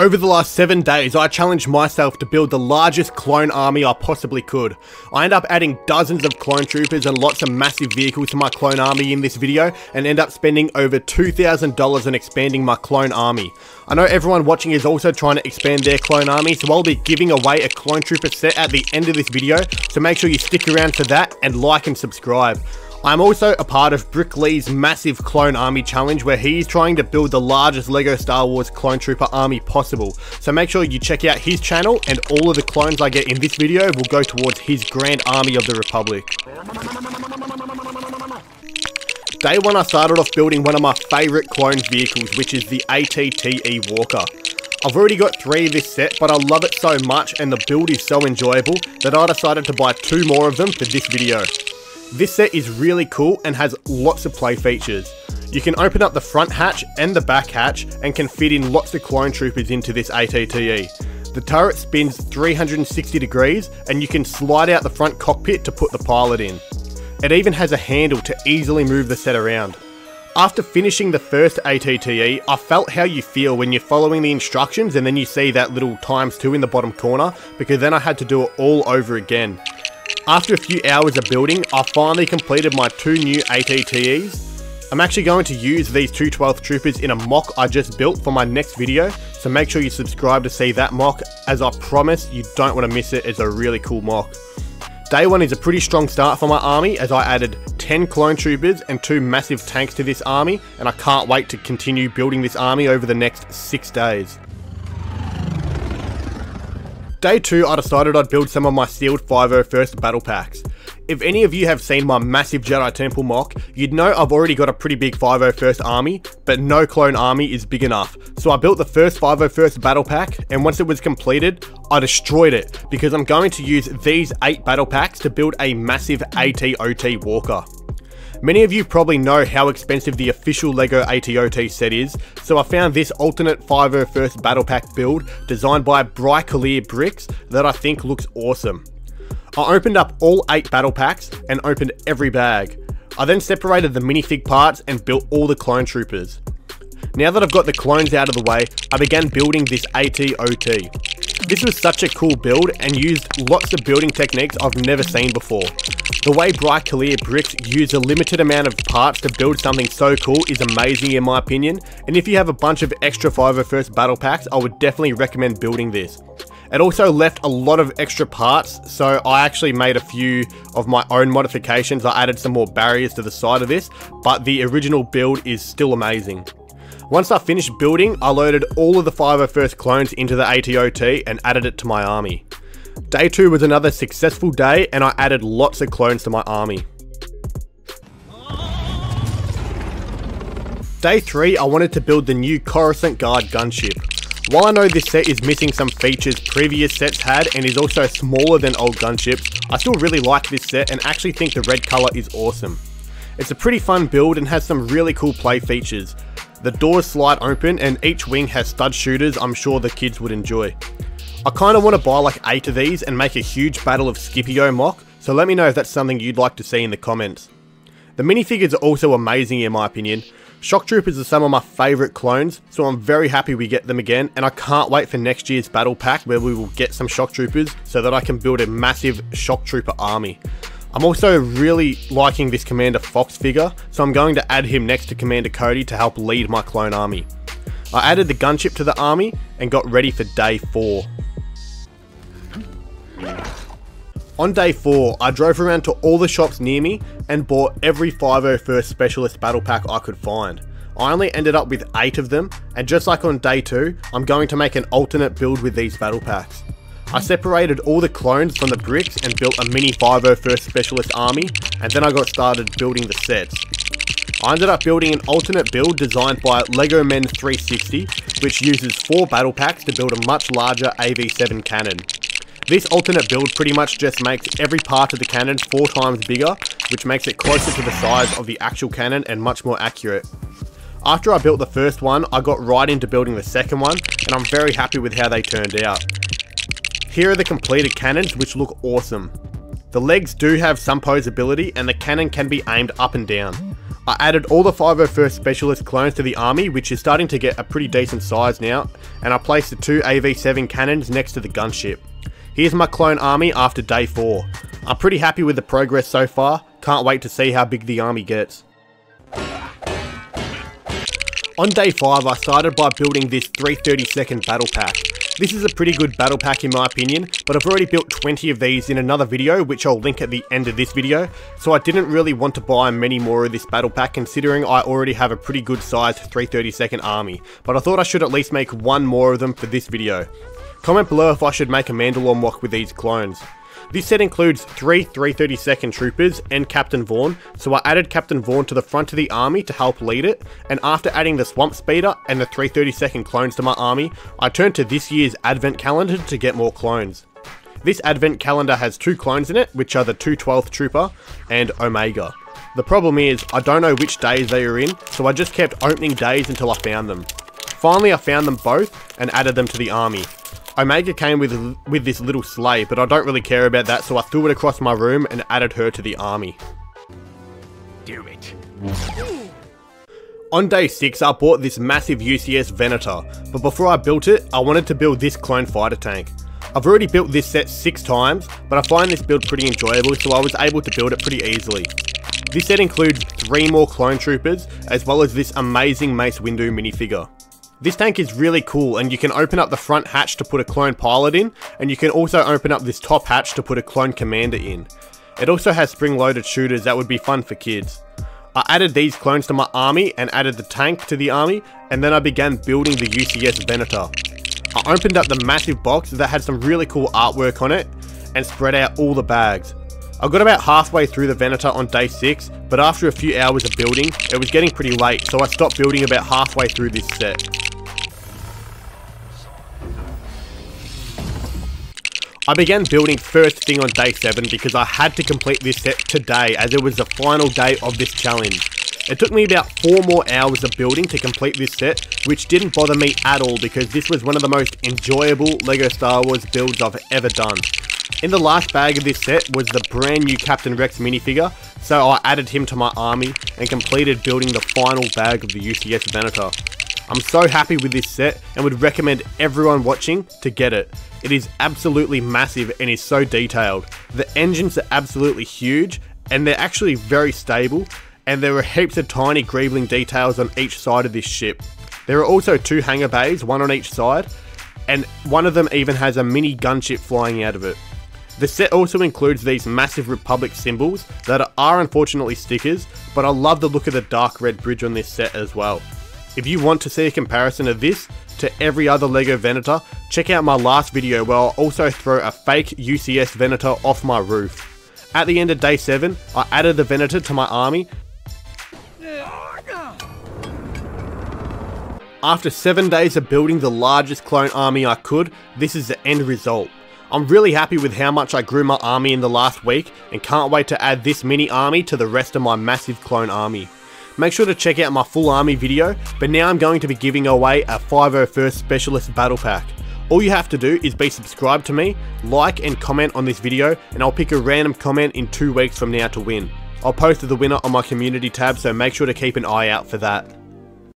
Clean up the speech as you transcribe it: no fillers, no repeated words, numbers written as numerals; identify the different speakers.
Speaker 1: Over the last 7 days, I challenged myself to build the largest clone army I possibly could. I end up adding dozens of clone troopers and lots of massive vehicles to my clone army in this video, and end up spending over $2,000 on expanding my clone army. I know everyone watching is also trying to expand their clone army, so I'll be giving away a clone trooper set at the end of this video, so make sure you stick around for that and like and subscribe. I'm also a part of Brick Lee's massive clone army challenge, where he's trying to build the largest LEGO Star Wars clone trooper army possible. So make sure you check out his channel, and all of the clones I get in this video will go towards his Grand Army of the Republic. Day 1 I started off building one of my favourite clone vehicles, which is the ATTE Walker. I've already got 3 of this set, but I love it so much and the build is so enjoyable that I decided to buy 2 more of them for this video. This set is really cool and has lots of play features. You can open up the front hatch and the back hatch and can fit in lots of clone troopers into this ATTE. The turret spins 360 degrees and you can slide out the front cockpit to put the pilot in. It even has a handle to easily move the set around. After finishing the first ATTE, I felt how you feel when you're following the instructions and then you see that little ×2 in the bottom corner, because then I had to do it all over again. After a few hours of building, I finally completed my 2 new ATTEs. I'm actually going to use these 2 12th troopers in a mock I just built for my next video, so make sure you subscribe to see that mock, as I promise you don't want to miss it. It's a really cool mock. Day 1 is a pretty strong start for my army, as I added 10 clone troopers and 2 massive tanks to this army, and I can't wait to continue building this army over the next 6 days. Day 2 I decided I'd build some of my sealed 501st battle packs. If any of you have seen my massive Jedi Temple mock, you'd know I've already got a pretty big 501st army, but no clone army is big enough. So I built the first 501st battle pack, and once it was completed, I destroyed it, because I'm going to use these 8 battle packs to build a massive ATOT Walker. Many of you probably know how expensive the official LEGO ATOT set is, so I found this alternate 501st battle pack build designed by Bryclear Bricks that I think looks awesome. I opened up all 8 battle packs and opened every bag. I then separated the minifig parts and built all the clone troopers. Now that I've got the clones out of the way, I began building this ATOT. This was such a cool build and used lots of building techniques I've never seen before. The way Bryclear Bricks use a limited amount of parts to build something so cool is amazing in my opinion, and if you have a bunch of extra 501st battle packs, I would definitely recommend building this. It also left a lot of extra parts, so I actually made a few of my own modifications. I added some more barriers to the side of this, but the original build is still amazing. Once I finished building, I loaded all of the 501st clones into the ATOT and added it to my army. Day 2 was another successful day, and I added lots of clones to my army. Day 3, I wanted to build the new Coruscant Guard gunship. While I know this set is missing some features previous sets had and is also smaller than old gunships, I still really like this set and actually think the red colour is awesome. It's a pretty fun build and has some really cool play features. The doors slide open and each wing has stud shooters I'm sure the kids would enjoy. I kind of want to buy like 8 of these and make a huge Battle of Scipio mock, so let me know if that's something you'd like to see in the comments. The minifigures are also amazing in my opinion. Shock Troopers are some of my favourite clones, so I'm very happy we get them again, and I can't wait for next year's battle pack where we will get some Shock Troopers so that I can build a massive Shock Trooper army. I'm also really liking this Commander Fox figure, so I'm going to add him next to Commander Cody to help lead my clone army. I added the gunship to the army and got ready for day 4. On day 4, I drove around to all the shops near me and bought every 501st Specialist battle pack I could find. I only ended up with 8 of them, and just like on day 2, I'm going to make an alternate build with these battle packs. I separated all the clones from the bricks and built a mini 501st Specialist army, and then I got started building the sets. I ended up building an alternate build designed by LEGO Men 360, which uses 4 battle packs to build a much larger AV7 cannon. This alternate build pretty much just makes every part of the cannon 4 times bigger, which makes it closer to the size of the actual cannon and much more accurate. After I built the first one, I got right into building the second one, and I'm very happy with how they turned out. Here are the completed cannons, which look awesome. The legs do have some posability and the cannon can be aimed up and down. I added all the 501st Specialist clones to the army, which is starting to get a pretty decent size now, and I placed the 2 AV7 cannons next to the gunship. Here's my clone army after day 4. I'm pretty happy with the progress so far, can't wait to see how big the army gets. On day 5 I started by building this 332nd battle pack. This is a pretty good battle pack in my opinion, but I've already built 20 of these in another video which I'll link at the end of this video, so I didn't really want to buy many more of this battle pack considering I already have a pretty good sized 332nd army, but I thought I should at least make one more of them for this video. Comment below if I should make a Mandalore mock with these clones. This set includes 3 332nd troopers and Captain Vaughn, so I added Captain Vaughn to the front of the army to help lead it, and after adding the Swamp Speeder and the 332nd clones to my army, I turned to this year's advent calendar to get more clones. This advent calendar has 2 clones in it, which are the 212th Trooper and Omega. The problem is, I don't know which days they are in, so I just kept opening days until I found them. Finally I found them both and added them to the army. Omega came with this little sleigh, but I don't really care about that, so I threw it across my room and added her to the army. Do it. On day 6 I bought this massive UCS Venator, but before I built it, I wanted to build this clone fighter tank. I've already built this set 6 times, but I find this build pretty enjoyable, so I was able to build it pretty easily. This set includes 3 more clone troopers, as well as this amazing Mace Windu minifigure. This tank is really cool, and you can open up the front hatch to put a clone pilot in, and you can also open up this top hatch to put a clone commander in. It also has spring-loaded shooters that would be fun for kids. I added these clones to my army and added the tank to the army, and then I began building the UCS Venator. I opened up the massive box that had some really cool artwork on it, and spread out all the bags. I got about halfway through the Venator on day 6, but after a few hours of building, it was getting pretty late, so I stopped building about halfway through this set. I began building first thing on day 7 because I had to complete this set today as it was the final day of this challenge. It took me about 4 more hours of building to complete this set, which didn't bother me at all because this was one of the most enjoyable LEGO Star Wars builds I've ever done. In the last bag of this set was the brand new Captain Rex minifigure, so I added him to my army and completed building the final bag of the UCS Venator. I'm so happy with this set and would recommend everyone watching to get it. It is absolutely massive and is so detailed. The engines are absolutely huge and they're actually very stable, and there are heaps of tiny greebling details on each side of this ship. There are also 2 hangar bays, one on each side, and one of them even has a mini gunship flying out of it. The set also includes these massive Republic symbols that are unfortunately stickers, but I love the look of the dark red bridge on this set as well. If you want to see a comparison of this to every other LEGO Venator, check out my last video where I'll also throw a fake UCS Venator off my roof. At the end of day 7, I added the Venator to my army. After 7 days of building the largest clone army I could, this is the end result. I'm really happy with how much I grew my army in the last week and can't wait to add this mini army to the rest of my massive clone army. Make sure to check out my full army video, but now I'm going to be giving away a 501st Specialist Battle Pack. All you have to do is be subscribed to me, like and comment on this video, and I'll pick a random comment in 2 weeks from now to win. I'll post the winner on my community tab, so make sure to keep an eye out for that.